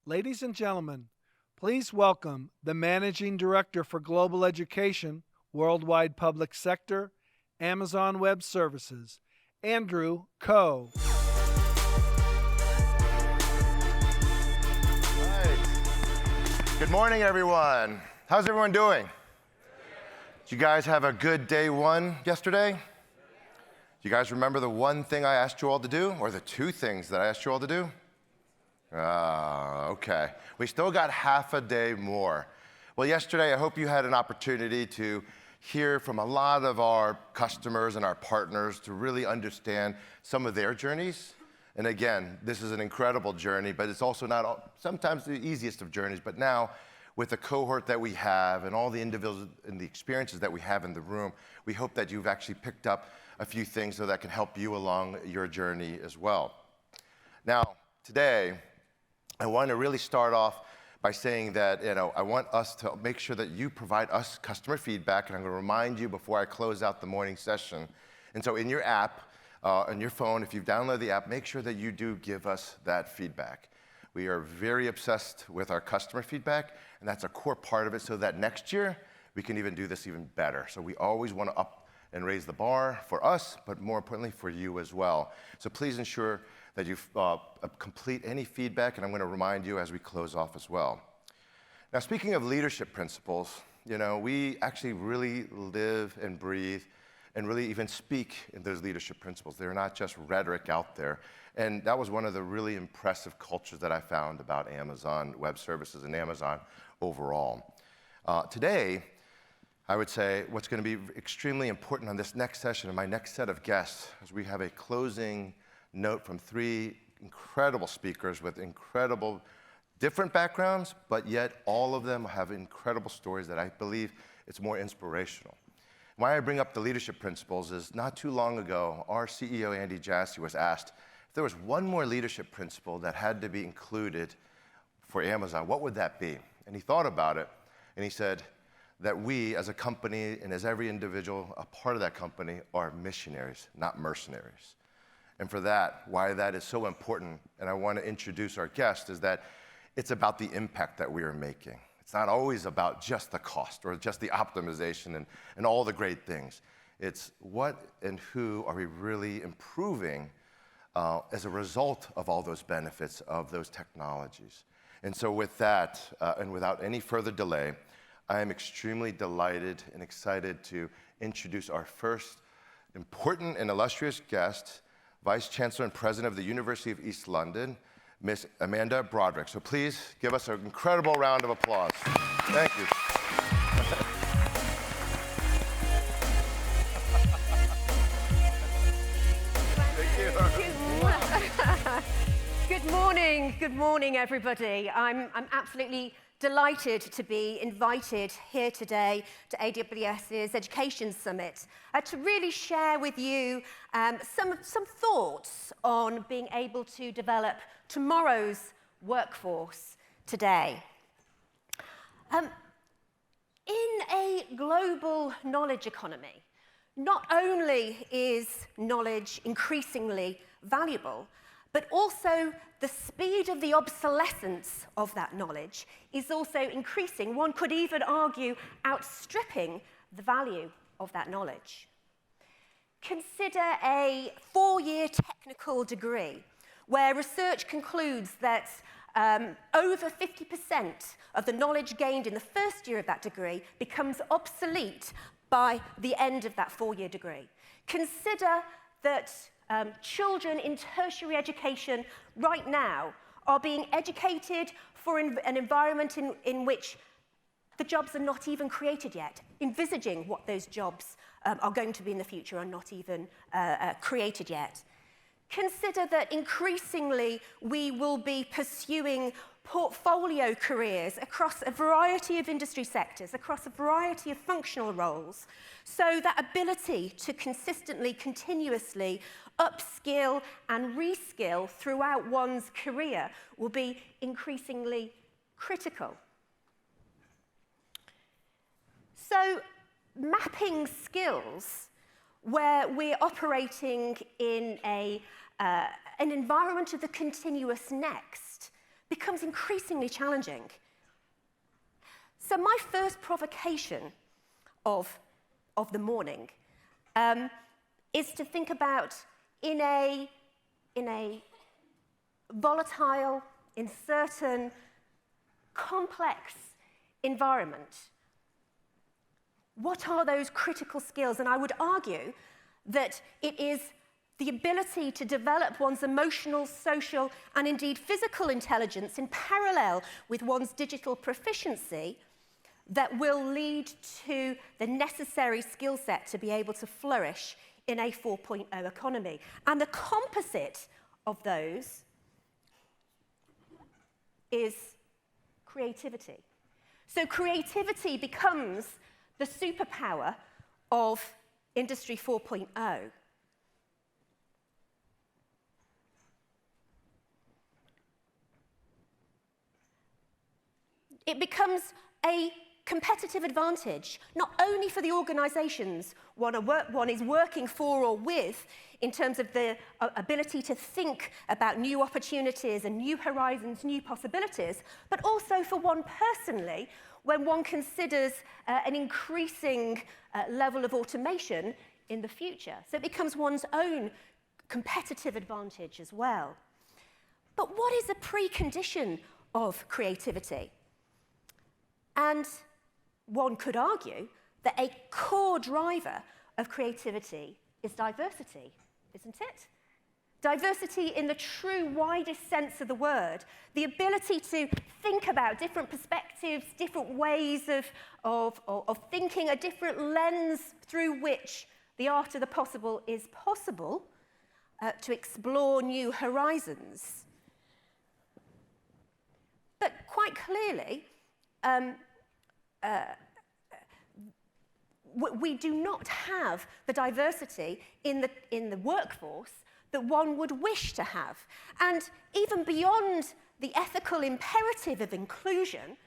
Ladies and gentlemen, please welcome the Managing Director for Global Education, Worldwide Public Sector, Amazon Web Services, Andrew Ko. Good morning, everyone. How's everyone doing? Did you guys have a good day one yesterday? Do you guys remember the one thing I asked you all to do, or the two things that I asked you all to do? Okay. We still got half a day more. Well, yesterday, I hope you had an opportunity to hear from a lot of our customers and our partners to really understand some of their journeys. And again, this is an incredible journey, but it's also not sometimes the easiest of journeys. But now, with the cohort that we have and all the individuals and the experiences that we have in the room, we hope that you've actually picked up a few things so that can help you along your journey as well. Now, today, I want to really start off by saying that I want us to make sure that you provide us customer feedback, and I'm going to remind you before I close out the morning session. And so in your app, on your phone, if you've downloaded the app, make sure that you do give us that feedback. We are very obsessed with our customer feedback, and that's a core part of it, so that next year we can even do this even better. So we always want to up and raise the bar for us, but more importantly for you as well. So please ensure that you complete any feedback, and I'm going to remind you as we close off as well. Now, speaking of leadership principles, we actually really live and breathe and really even speak in those leadership principles. They're not just rhetoric out there. And that was one of the really impressive cultures that I found about Amazon Web Services and Amazon overall. Today, I would say what's going to be extremely important on this next session and my next set of guests is we have a closing note from three incredible speakers with incredible different backgrounds, but yet all of them have incredible stories that I believe it's more inspirational. Why I bring up the leadership principles is not too long ago, our CEO, Andy Jassy, was asked if there was one more leadership principle that had to be included for Amazon, what would that be? And he thought about it, and he said that we, as a company and as every individual, a part of that company, are missionaries, not mercenaries. And for that, why that is so important, and I want to introduce our guest, is that it's about the impact that we are making. It's not always about just the cost or just the optimization and all the great things. It's what and who are we really improving as a result of all those benefits of those technologies. And so with that, and without any further delay, I am extremely delighted and excited to introduce our first important and illustrious guest, Vice Chancellor and President of the University of East London, Miss Amanda Broderick. So please give us an incredible round of applause. Thank you. Good morning, everybody. I'm absolutely delighted to be invited here today to AWS's Education Summit to really share with you some thoughts on being able to develop tomorrow's workforce today. In a global knowledge economy, not only is knowledge increasingly valuable, but also the speed of the obsolescence of that knowledge is also increasing. One could even argue outstripping the value of that knowledge. Consider a 4-year technical degree where research concludes that over 50% of the knowledge gained in the first year of that degree becomes obsolete by the end of that 4-year degree. Consider that children in tertiary education right now are being educated for an environment in which the jobs are not even created yet. Envisaging what those jobs are going to be in the future are not even created yet. Consider that increasingly we will be pursuing portfolio careers across a variety of industry sectors, across a variety of functional roles. So that ability to consistently, continuously upskill and reskill throughout one's career will be increasingly critical. So mapping skills where we're operating in an environment of the continuous next becomes increasingly challenging. So my first provocation of the morning is to think about in a volatile, uncertain, complex environment, what are those critical skills? And I would argue that it is the ability to develop one's emotional, social, and indeed physical intelligence in parallel with one's digital proficiency that will lead to the necessary skill set to be able to flourish in a 4.0 economy. And the composite of those is creativity. So creativity becomes the superpower of Industry 4.0. It becomes a competitive advantage, not only for the organizations one is working for or with in terms of the ability to think about new opportunities and new horizons, new possibilities, but also for one personally when one considers an increasing level of automation in the future. So it becomes one's own competitive advantage as well. But what is a precondition of creativity? And one could argue that a core driver of creativity is diversity, isn't it? Diversity in the true widest sense of the word, the ability to think about different perspectives, different ways of thinking, a different lens through which the art of the possible is possible, to explore new horizons. But quite clearly, we do not have the diversity in the workforce that one would wish to have. And even beyond the ethical imperative of inclusion,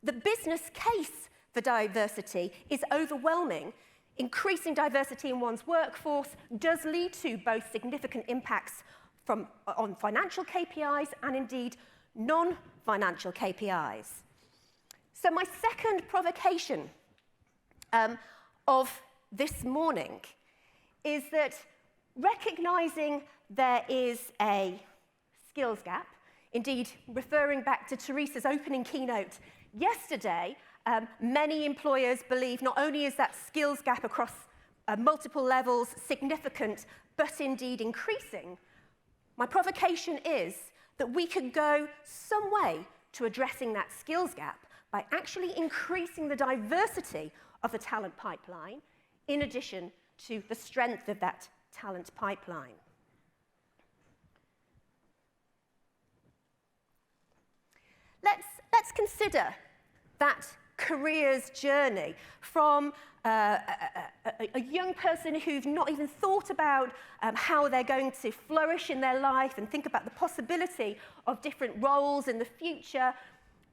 the business case for diversity is overwhelming. Increasing diversity in one's workforce does lead to both significant impacts on financial KPIs and indeed non-financial KPIs. So my second provocation of this morning is that recognizing there is a skills gap, indeed referring back to Teresa's opening keynote yesterday, many employers believe not only is that skills gap across multiple levels significant, but indeed increasing. My provocation is that we could go some way to addressing that skills gap by actually increasing the diversity of the talent pipeline, in addition to the strength of that talent pipeline. Let's consider that careers journey from a young person who's not even thought about how they're going to flourish in their life and think about the possibility of different roles in the future,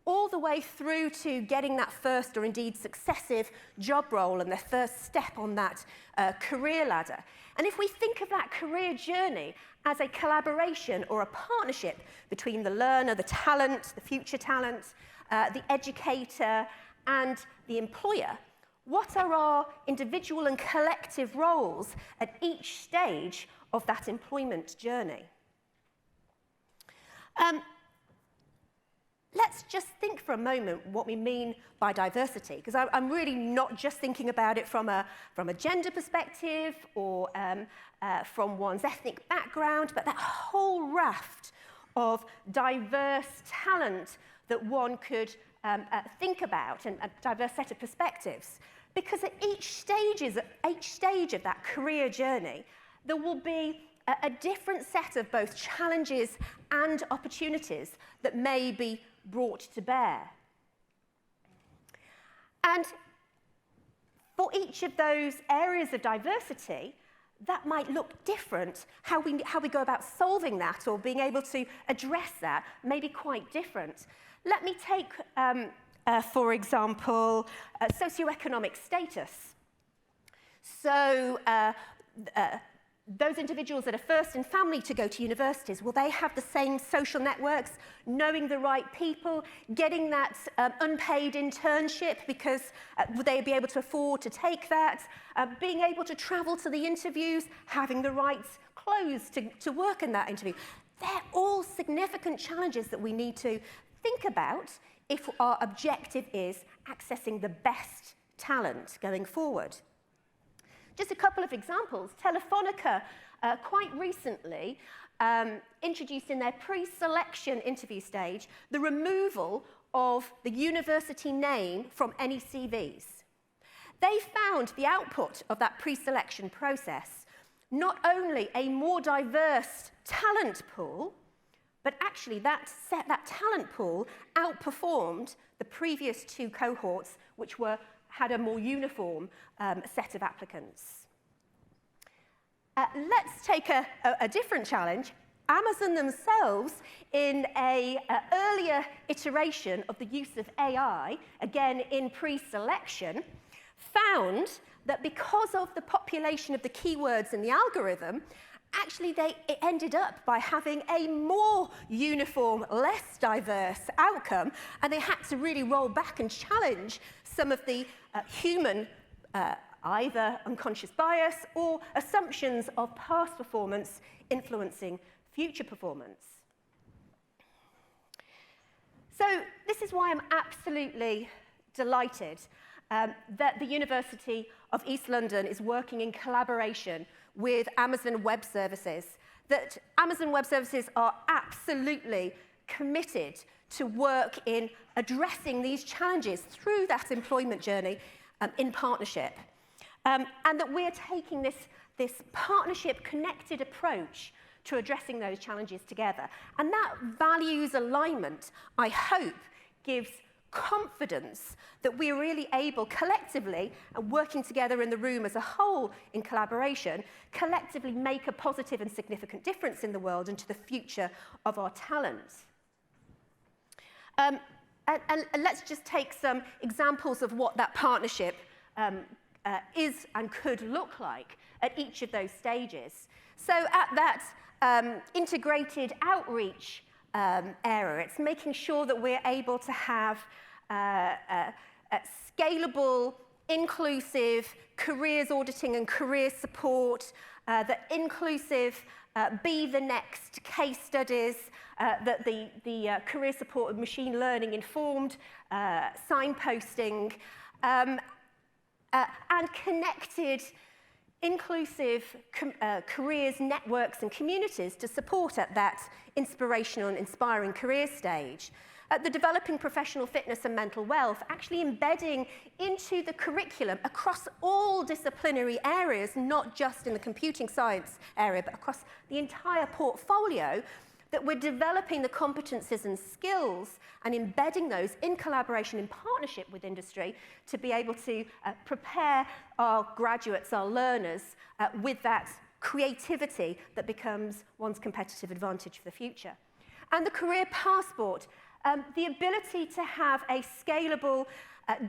all the way through to getting that first or indeed successive job role and their first step on that career ladder. And if we think of that career journey as a collaboration or a partnership between the learner, the talent, the future talent, the educator, and the employer, what are our individual and collective roles at each stage of that employment journey? Let's just think for a moment what we mean by diversity, because I'm really not just thinking about it from a gender perspective or from one's ethnic background, but that whole raft of diverse talent that one could think about, and a diverse set of perspectives. Because at each stage of that career journey, there will be a different set of both challenges and opportunities that may be brought to bear. And for each of those areas of diversity, that might look different. How we go about solving that or being able to address that may be quite different. Let me take, for example, socioeconomic status. So those individuals that are first in family to go to universities, will they have the same social networks, knowing the right people, getting that unpaid internship because would they be able to afford to take that, being able to travel to the interviews, having the right clothes to work in that interview? They're all significant challenges that we need to think about if our objective is accessing the best talent going forward. Just a couple of examples. Telefonica quite recently introduced in their pre-selection interview stage the removal of the university name from any CVs. They found the output of that pre-selection process not only a more diverse talent pool, but actually that talent pool outperformed the previous two cohorts, which had a more uniform set of applicants. Let's take a different challenge. Amazon themselves, in an earlier iteration of the use of AI, again in pre-selection, found that because of the population of the keywords in the algorithm, actually it ended up by having a more uniform, less diverse outcome, and they had to really roll back and challenge some of the human either unconscious bias or assumptions of past performance influencing future performance. So this is why I'm absolutely delighted that the University of East London is working in collaboration with Amazon Web Services, that Amazon Web Services are absolutely committed to work in addressing these challenges through that employment journey in partnership. And that we're taking this partnership connected approach to addressing those challenges together. And that values alignment, I hope, gives confidence that we're really able collectively, and working together in the room as a whole in collaboration, collectively make a positive and significant difference in the world and to the future of our talent. And let's just take some examples of what that partnership is and could look like at each of those stages. So at that integrated outreach area, it's making sure that we're able to have scalable, inclusive careers auditing and career support, that inclusive be the next case studies, that the career support of machine learning informed signposting, and connected, inclusive careers, networks and communities to support at that inspirational and inspiring career stage. At the developing professional fitness and mental wealth, actually embedding into the curriculum across all disciplinary areas, not just in the computing science area, but across the entire portfolio, that we're developing the competencies and skills and embedding those in collaboration, in partnership with industry, to be able to prepare our graduates, our learners, with that creativity that becomes one's competitive advantage for the future. And the career passport, the ability to have a scalable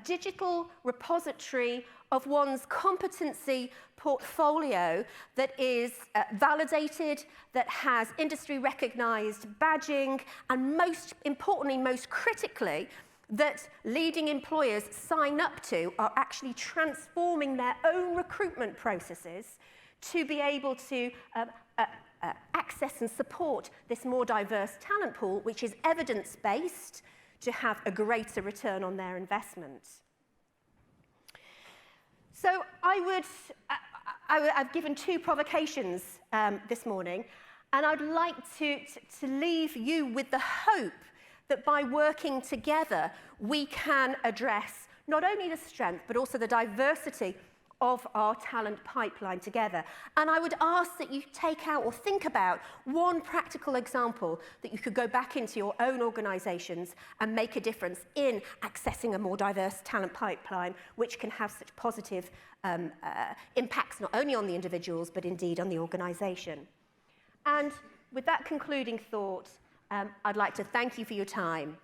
digital repository of one's competency portfolio that is validated, that has industry-recognized badging, and most importantly, most critically, that leading employers sign up to are actually transforming their own recruitment processes to be able to access and support this more diverse talent pool, which is evidence-based, to have a greater return on their investment. So I've given two provocations this morning, and I'd like to leave you with the hope that by working together, we can address not only the strength, but also the diversity of our talent pipeline together. And I would ask that you take out or think about one practical example that you could go back into your own organizations and make a difference in accessing a more diverse talent pipeline, which can have such positive impacts not only on the individuals, but indeed on the organization. And with that concluding thought, I'd like to thank you for your time.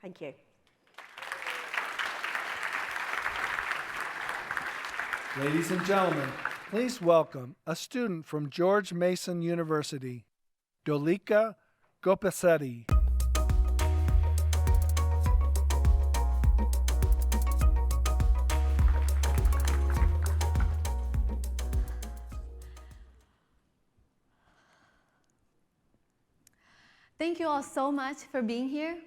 Thank you. Ladies and gentlemen, Please welcome a student from George Mason University, Dolika Gopasetti. Thank you all so much for being here.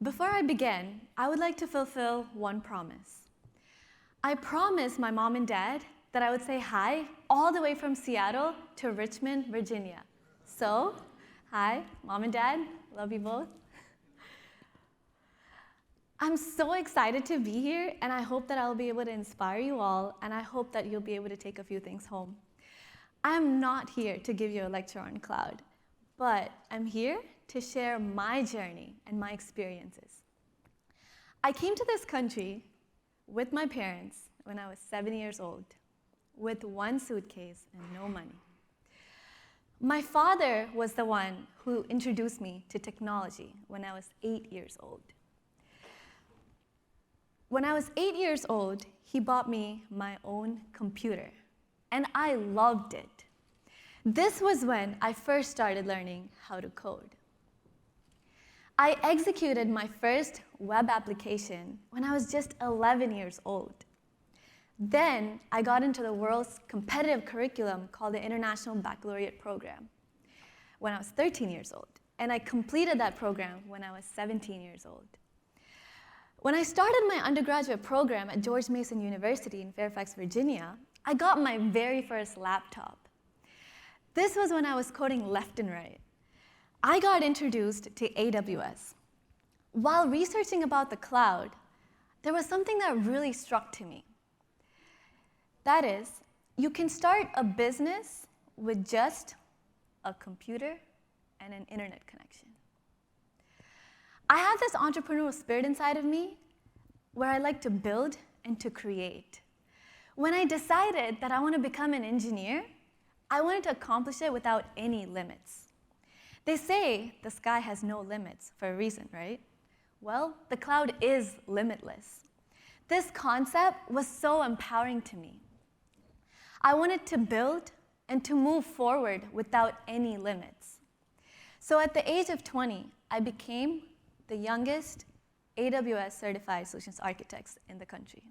Before I begin, I would like to fulfill one promise. I promised my mom and dad that I would say hi all the way from Seattle to Richmond, Virginia. So, hi, Mom and Dad, love you both. I'm so excited to be here, and I hope that I'll be able to inspire you all, and I hope that you'll be able to take a few things home. I'm not here to give you a lecture on cloud, but I'm here to share my journey and my experiences. I came to this country with my parents when I was 7 years old, with one suitcase and no money. My father was the one who introduced me to technology when I was 8 years old. When I was 8 years old, he bought me my own computer, and I loved it. This was when I first started learning how to code. I executed my first web application when I was just 11 years old. Then I got into the world's competitive curriculum called the International Baccalaureate Program when I was 13 years old, and I completed that program when I was 17 years old. When I started my undergraduate program at George Mason University in Fairfax, Virginia, I got my very first laptop. This was when I was coding left and right. I got introduced to AWS. While researching about the cloud, there was something that really struck to me. That is, you can start a business with just a computer and an internet connection. I have this entrepreneurial spirit inside of me where I like to build and to create. When I decided that I want to become an engineer, I wanted to accomplish it without any limits. They say the sky has no limits for a reason, right? Well, the cloud is limitless. This concept was so empowering to me. I wanted to build and to move forward without any limits. So at the age of 20, I became the youngest AWS certified solutions architects in the country.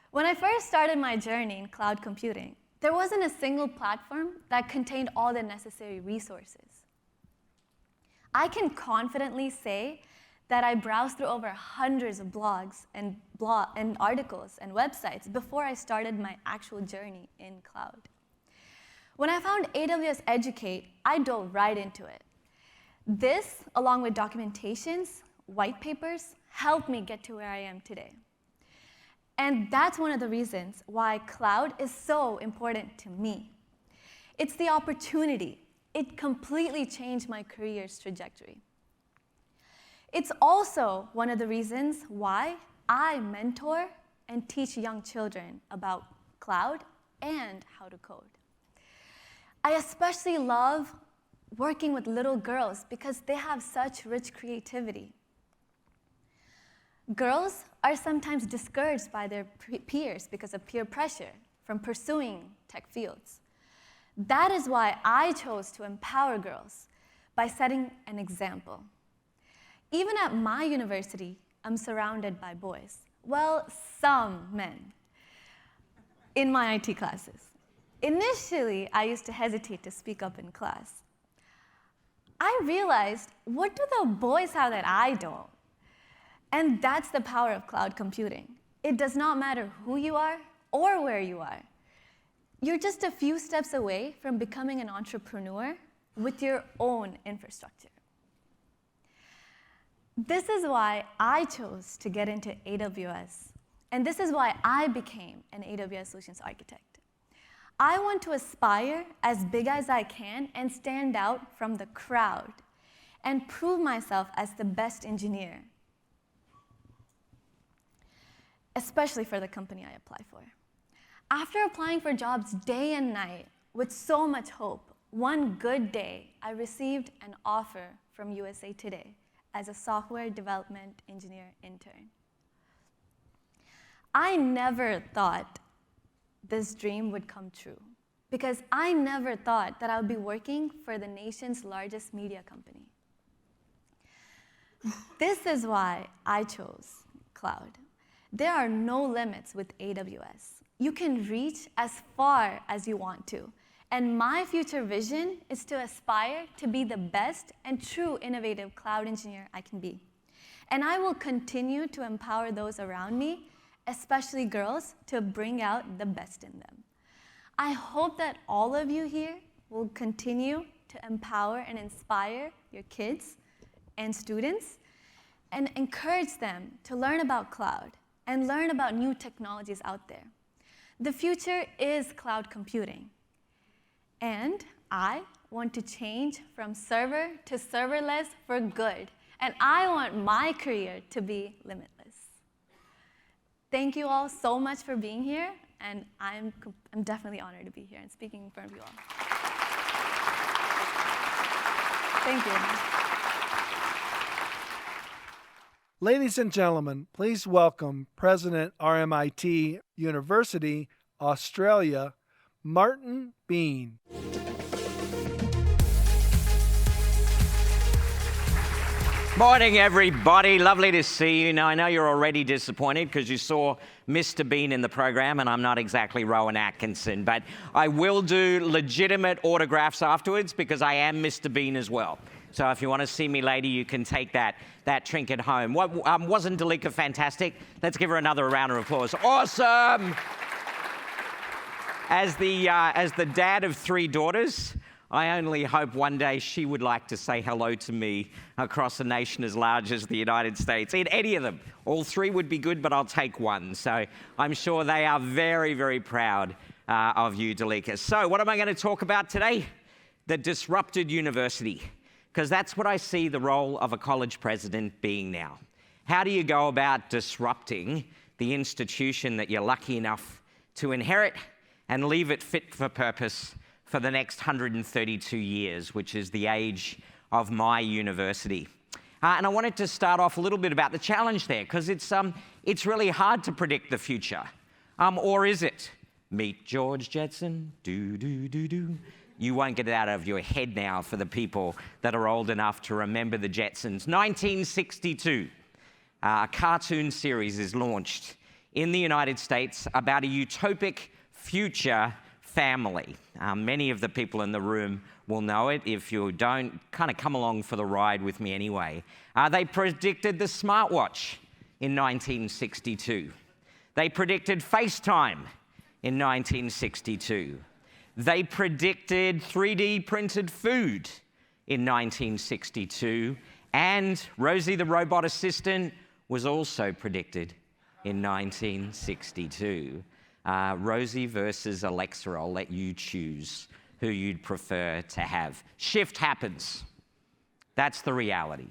When I first started my journey in cloud computing, there wasn't a single platform that contained all the necessary resources. I can confidently say that I browsed through over hundreds of blogs and articles and websites before I started my actual journey in cloud. When I found AWS Educate, I dove right into it. This, along with documentations, white papers, helped me get to where I am today. And that's one of the reasons why cloud is so important to me. It's the opportunity. It completely changed my career's trajectory. It's also one of the reasons why I mentor and teach young children about cloud and how to code. I especially love working with little girls because they have such rich creativity. Girls are sometimes discouraged by their peers because of peer pressure from pursuing tech fields. That is why I chose to empower girls by setting an example. Even at my university, I'm surrounded by boys. Well, some men in my IT classes. Initially, I used to hesitate to speak up in class. I realized, what do the boys have that I don't? And that's the power of cloud computing. It does not matter who you are or where you are. You're just a few steps away from becoming an entrepreneur with your own infrastructure. This is why I chose to get into AWS, and this is why I became an AWS solutions architect. I want to aspire as big as I can and stand out from the crowd and prove myself as the best engineer, especially for the company I apply for. After applying for jobs day and night with so much hope, one good day I received an offer from USA Today as a software development engineer intern. I never thought this dream would come true because I never thought that I would be working for the nation's largest media company. This is why I chose cloud. There are no limits with AWS. You can reach as far as you want to. And my future vision is to aspire to be the best and true innovative cloud engineer I can be. And I will continue to empower those around me, especially girls, to bring out the best in them. I hope that all of you here will continue to empower and inspire your kids and students and encourage them to learn about cloud and learn about new technologies out there. The future is cloud computing. And I want to change from server to serverless for good. And I want my career to be limitless. Thank you all so much for being here. And I'm definitely honored to be here and speaking in front of you all. Thank you. Ladies and gentlemen, please welcome President RMIT University, Australia, Martin Bean. Morning, everybody. Lovely to see you. Now, I know you're already disappointed because you saw Mr. Bean in the program, and I'm not exactly Rowan Atkinson, but I will do legitimate autographs afterwards because I am Mr. Bean as well. So if you want to see me later, you can take that trinket home. Wasn't Dalika fantastic? Let's give her another round of applause. Awesome! As the dad of 3 daughters, I only hope one day she would like to say hello to me across a nation as large as the United States. In any of them. All 3 would be good, but I'll take one. So I'm sure they are very, very proud of you, Dalika. So what am I going to talk about today? The disrupted university. Because that's what I see the role of a college president being now. How do you go about disrupting the institution that you're lucky enough to inherit and leave it fit for purpose for the next 132 years, which is the age of my university? And I wanted to start off a little bit about the challenge there, because it's really hard to predict the future. Or is it? Meet George Jetson, do. You won't get it out of your head now for the people that are old enough to remember the Jetsons. 1962, a cartoon series is launched in the United States about a utopic future family. Many of the people in the room will know it. If you don't, kind of come along for the ride with me anyway. They predicted the smartwatch in 1962. They predicted FaceTime in 1962. They predicted 3D printed food in 1962. And Rosie the robot assistant was also predicted in 1962. Rosie versus Alexa, I'll let you choose who you'd prefer to have. Shift happens. That's the reality.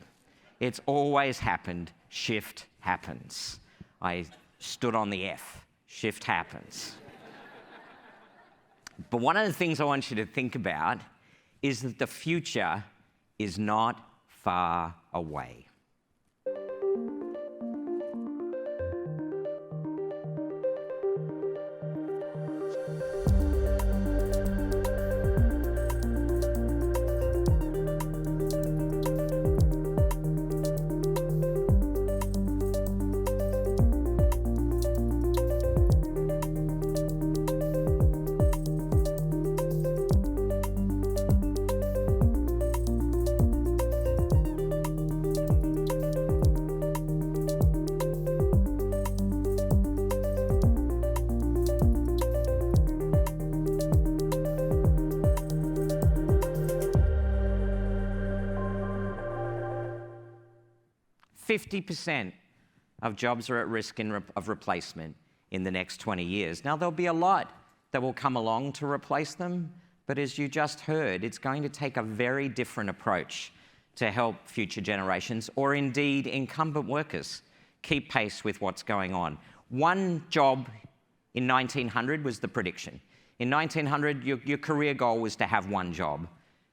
It's always happened. Shift happens. I stood on the F. Shift happens. But one of the things I want you to think about is that the future is not far away. %50 of jobs are at risk of replacement in the next 20 years. Now, there'll be a lot that will come along to replace them, but as you just heard, it's going to take a very different approach to help future generations, or indeed incumbent workers, keep pace with what's going on. One job in 1900 was the prediction. In 1900, your career goal was to have one job.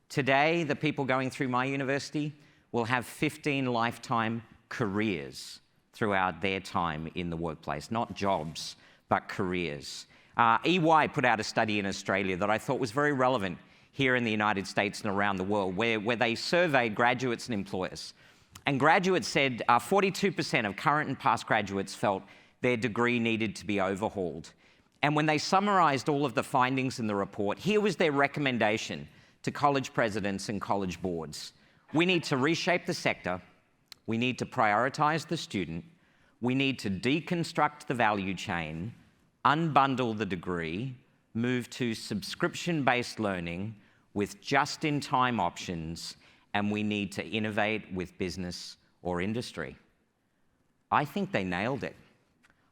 Today, the people going through my university will have 15 lifetime careers throughout their time in the workplace, not jobs, but careers. EY put out a study in Australia that I thought was very relevant here in the United States and around the world, where they surveyed graduates and employers. And graduates said 42% of current and past graduates felt their degree needed to be overhauled. And when they summarized all of the findings in the report, here was their recommendation to college presidents and college boards. We need to reshape the sector. We need to prioritize the student. We need to deconstruct the value chain, unbundle the degree, move to subscription-based learning with just-in-time options, and we need to innovate with business or industry. I think they nailed it.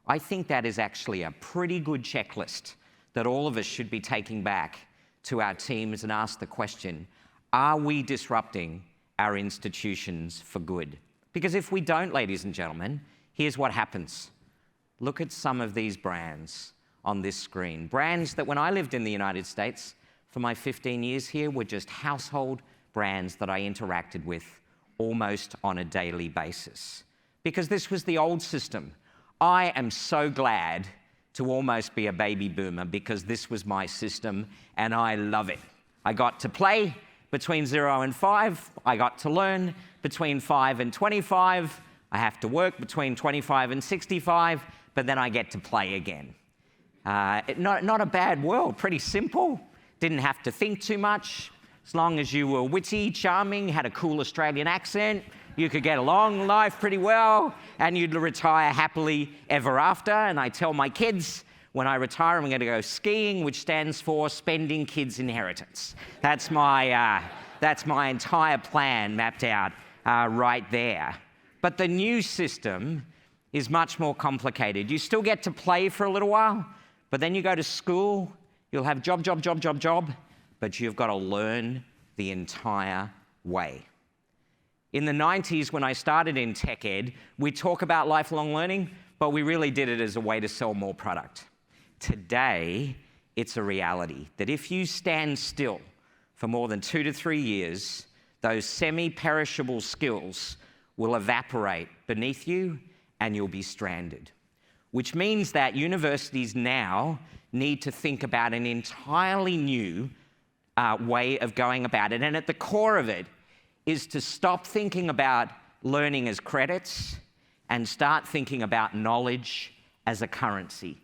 I think that is actually a pretty good checklist that all of us should be taking back to our teams and ask the question, are we disrupting our institutions for good? Because if we don't, ladies and gentlemen, here's what happens. Look at some of these brands on this screen. Brands that when I lived in the United States for my 15 years here were just household brands that I interacted with almost on a daily basis. Because this was the old system. I am so glad to almost be a baby boomer because this was my system and I love it. I got to play between 0 and 5. I got to learn between 5 and 25. I have to work between 25 and 65, but then I get to play again. Not a bad world, pretty simple. Didn't have to think too much. As long as you were witty, charming, had a cool Australian accent, you could get along in life pretty well, and you'd retire happily ever after. And I tell my kids, when I retire, I'm going to go skiing, which stands for spending kids' inheritance. That's my entire plan mapped out right there. But the new system is much more complicated. You still get to play for a little while, but then you go to school, you'll have job, but you've got to learn the entire way. In the 90s, when I started in tech ed, we talk about lifelong learning, but we really did it as a way to sell more product. Today, it's a reality that if you stand still for more than 2 to 3 years, those semi-perishable skills will evaporate beneath you and you'll be stranded. Which means that universities now need to think about an entirely new way of going about it. And at the core of it is to stop thinking about learning as credits and start thinking about knowledge as a currency.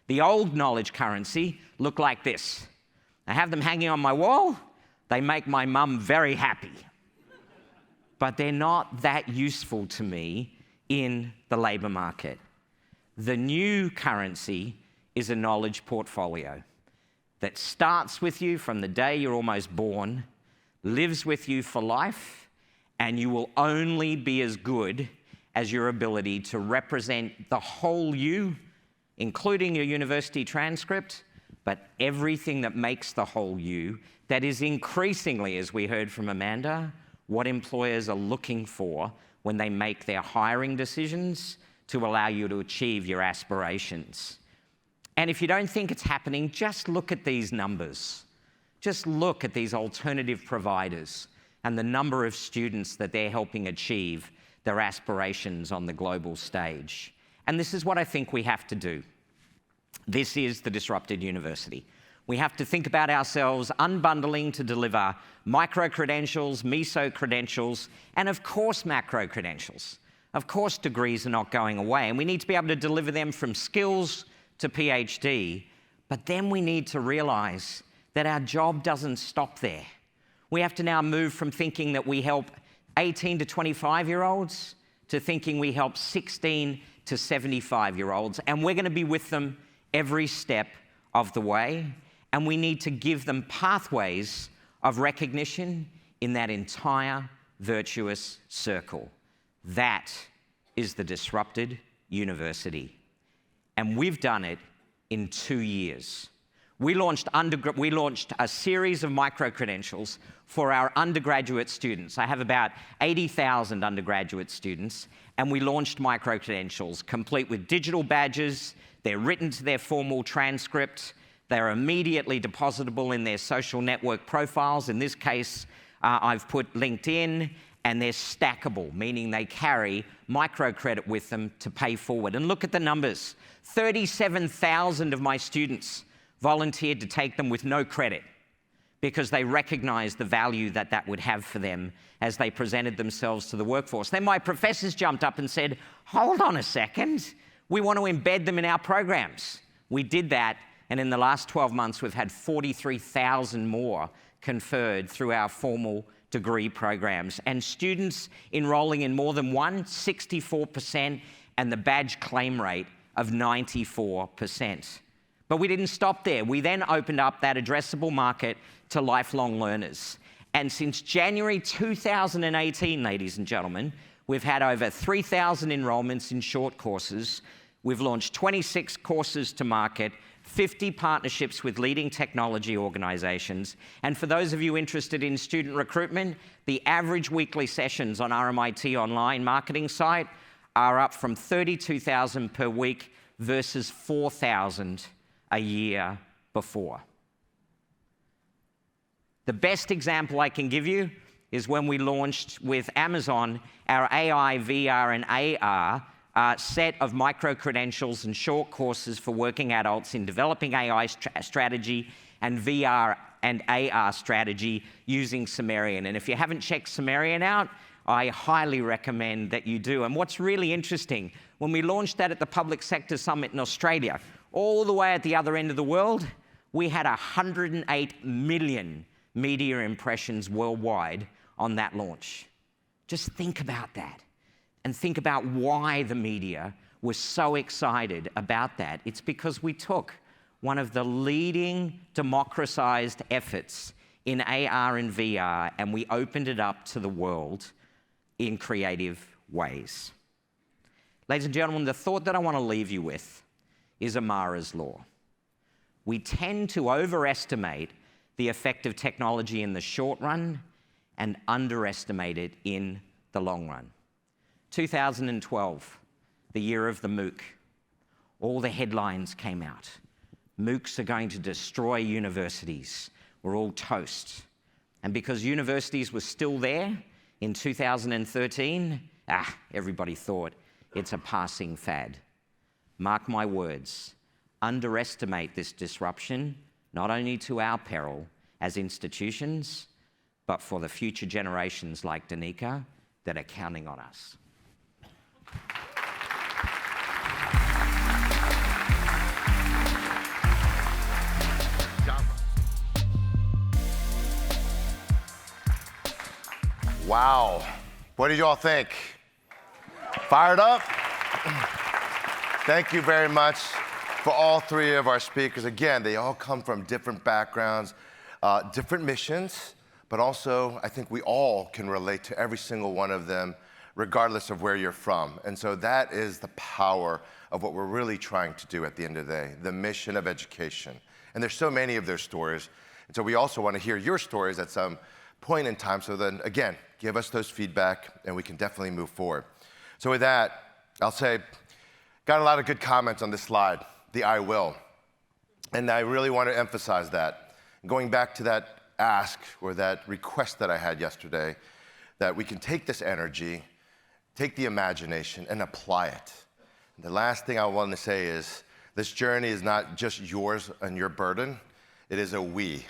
The old knowledge currency looked like this. I have them hanging on my wall. They make my mum very happy. But they're not that useful to me in the labor market. The new currency is a knowledge portfolio that starts with you from the day you're almost born, lives with you for life, and you will only be as good as your ability to represent the whole you, including your university transcript, but everything that makes the whole you, that is increasingly, as we heard from Amanda, what employers are looking for when they make their hiring decisions to allow you to achieve your aspirations. And if you don't think it's happening, just look at these numbers. Just look at these alternative providers and the number of students that they're helping achieve their aspirations on the global stage. And this is what I think we have to do. This is the disrupted university. We have to think about ourselves unbundling to deliver micro-credentials, meso-credentials, and of course macro-credentials. Of course degrees are not going away, and we need to be able to deliver them from skills to PhD, but then we need to realize that our job doesn't stop there. We have to now move from thinking that we help 18 to 25-year-olds to thinking we help 16 to 75-year-olds, and we're going to be with them every step of the way, and we need to give them pathways of recognition in that entire virtuous circle. That is the disrupted university. And we've done it in 2 years. We launched a series of micro-credentials for our undergraduate students. I have about 80,000 undergraduate students, and we launched micro-credentials, complete with digital badges. They're written to their formal transcript. They're immediately depositable in their social network profiles, in this case, I've put LinkedIn, and they're stackable, meaning they carry microcredit with them to pay forward. And look at the numbers. 37,000 of my students volunteered to take them with no credit because they recognized the value that that would have for them as they presented themselves to the workforce. Then my professors jumped up and said, hold on a second, we want to embed them in our programs. We did that, and in the last 12 months, we've had 43,000 more conferred through our formal degree programs. And students enrolling in more than one, 64%, and the badge claim rate of 94%. But we didn't stop there. We then opened up that addressable market to lifelong learners. And since January 2018, ladies and gentlemen, we've had over 3,000 enrollments in short courses. We've launched 26 courses to market, 50 partnerships with leading technology organizations. And for those of you interested in student recruitment, the average weekly sessions on RMIT online marketing site are up from 32,000 per week versus 4,000 a year before. The best example I can give you is when we launched with Amazon our AI, VR, and AR set of micro-credentials and short courses for working adults in developing AI strategy and VR and AR strategy using Sumerian. And if you haven't checked Sumerian out, I highly recommend that you do. And what's really interesting, when we launched that at the Public Sector Summit in Australia, all the way at the other end of the world, we had 108 million media impressions worldwide on that launch. Just think about that. And think about why the media was so excited about that. It's because we took one of the leading democratized efforts in AR and VR, and we opened it up to the world in creative ways. Ladies and gentlemen, the thought that I want to leave you with is Amara's law. We tend to overestimate the effect of technology in the short run and underestimate it in the long run. 2012, the year of the MOOC. All the headlines came out. MOOCs are going to destroy universities. We're all toast. And because universities were still there in 2013, everybody thought it's a passing fad. Mark my words, underestimate this disruption, not only to our peril as institutions, but for the future generations like Danica that are counting on us. Wow. What did you all think? Fired up? Thank you very much for all three of our speakers. Again, they all come from different backgrounds, different missions, but also I think we all can relate to every single one of them, regardless of where you're from. And so that is the power of what we're really trying to do at the end of the day, the mission of education. And there's so many of their stories. And so we also want to hear your stories at some point in time. So then, again, give us those feedback and we can definitely move forward. So with that, I'll say, got a lot of good comments on this slide, the I will. And I really want to emphasize that. Going back to that ask or that request that I had yesterday, that we can take this energy, take the imagination, and apply it. And the last thing I want to say is, this journey is not just yours and your burden, it is a we.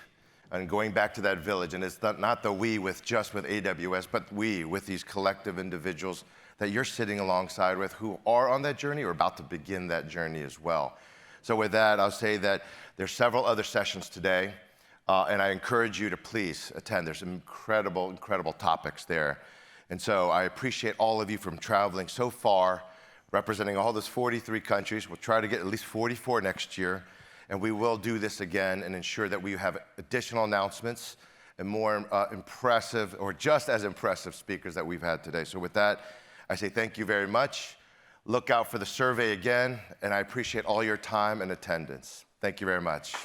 And going back to that village, and it's not the we with AWS, but we with these collective individuals that you're sitting alongside with who are on that journey or about to begin that journey as well. So with that, I'll say that there's several other sessions today, and I encourage you to please attend. There's some incredible, incredible topics there. And so I appreciate all of you from traveling so far, representing all those 43 countries. We'll try to get at least 44 next year. And we will do this again and ensure that we have additional announcements and more impressive or just as impressive speakers that we've had today. So with that, I say thank you very much. Look out for the survey again, and I appreciate all your time and attendance. Thank you very much.